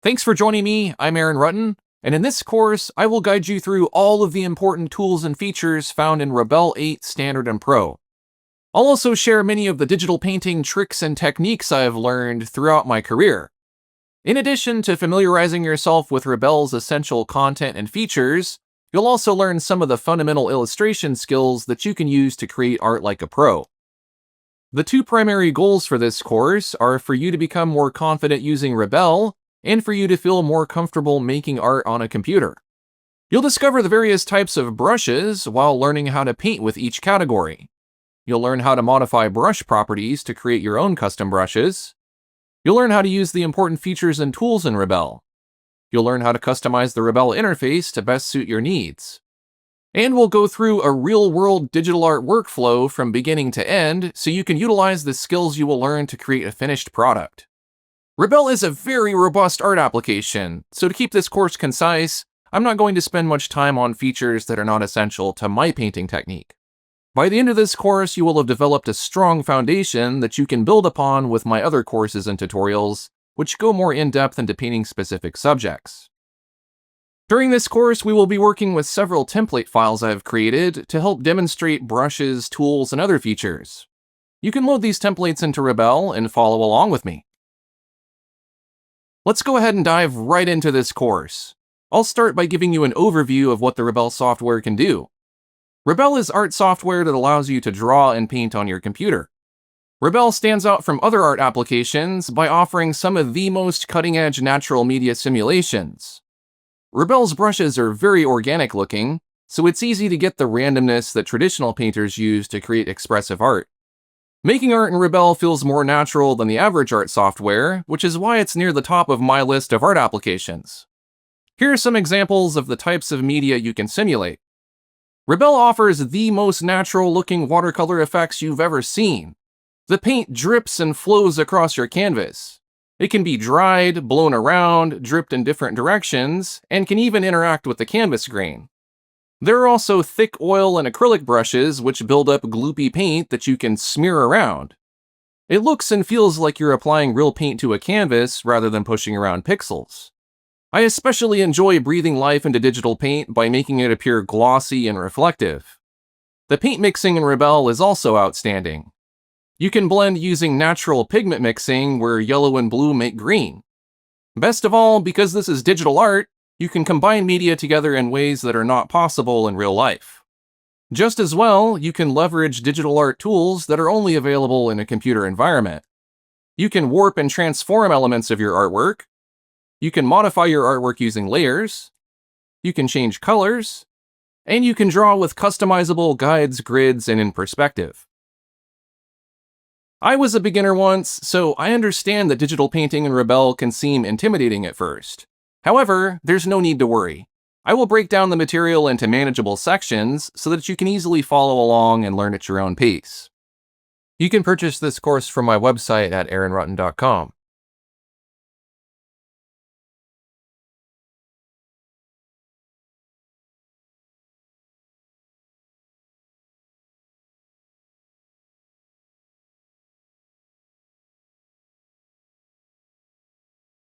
Thanks for joining me. I'm Aaron Rutten, and in this course, I will guide you through all of the important tools and features found in Rebelle 8 Standard and Pro. I'll also share many of the digital painting tricks and techniques I have learned throughout my career. In addition to familiarizing yourself with Rebelle's essential content and features, you'll also learn some of the fundamental illustration skills that you can use to create art like a pro. The two primary goals for this course are for you to become more confident using Rebelle and for you to feel more comfortable making art on a computer. You'll discover the various types of brushes while learning how to paint with each category. You'll learn how to modify brush properties to create your own custom brushes. You'll learn how to use the important features and tools in Rebelle. You'll learn how to customize the Rebelle interface to best suit your needs. And we'll go through a real-world digital art workflow from beginning to end so you can utilize the skills you will learn to create a finished product. Rebelle is a very robust art application, so to keep this course concise, I'm not going to spend much time on features that are not essential to my painting technique. By the end of this course, you will have developed a strong foundation that you can build upon with my other courses and tutorials, which go more in-depth into painting specific subjects. During this course, we will be working with several template files I have created to help demonstrate brushes, tools, and other features. You can load these templates into Rebelle and follow along with me. Let's go ahead and dive right into this course. I'll start by giving you an overview of what the Rebelle software can do. Rebelle is art software that allows you to draw and paint on your computer. Rebelle stands out from other art applications by offering some of the most cutting-edge natural media simulations. Rebelle's brushes are very organic looking, so it's easy to get the randomness that traditional painters use to create expressive art. Making art in Rebelle feels more natural than the average art software, which is why it's near the top of my list of art applications. Here are some examples of the types of media you can simulate. Rebelle offers the most natural-looking watercolor effects you've ever seen. The paint drips and flows across your canvas. It can be dried, blown around, dripped in different directions, and can even interact with the canvas grain. There are also thick oil and acrylic brushes which build up gloopy paint that you can smear around. It looks and feels like you're applying real paint to a canvas rather than pushing around pixels. I especially enjoy breathing life into digital paint by making it appear glossy and reflective. The paint mixing in Rebelle is also outstanding. You can blend using natural pigment mixing where yellow and blue make green. Best of all, because this is digital art, you can combine media together in ways that are not possible in real life. Just as well, you can leverage digital art tools that are only available in a computer environment. You can warp and transform elements of your artwork. You can modify your artwork using layers. You can change colors. And you can draw with customizable guides, grids, and in perspective. I was a beginner once, so I understand that digital painting in Rebelle can seem intimidating at first. However, there's no need to worry. I will break down the material into manageable sections so that you can easily follow along and learn at your own pace. You can purchase this course from my website at aaronrutten.com.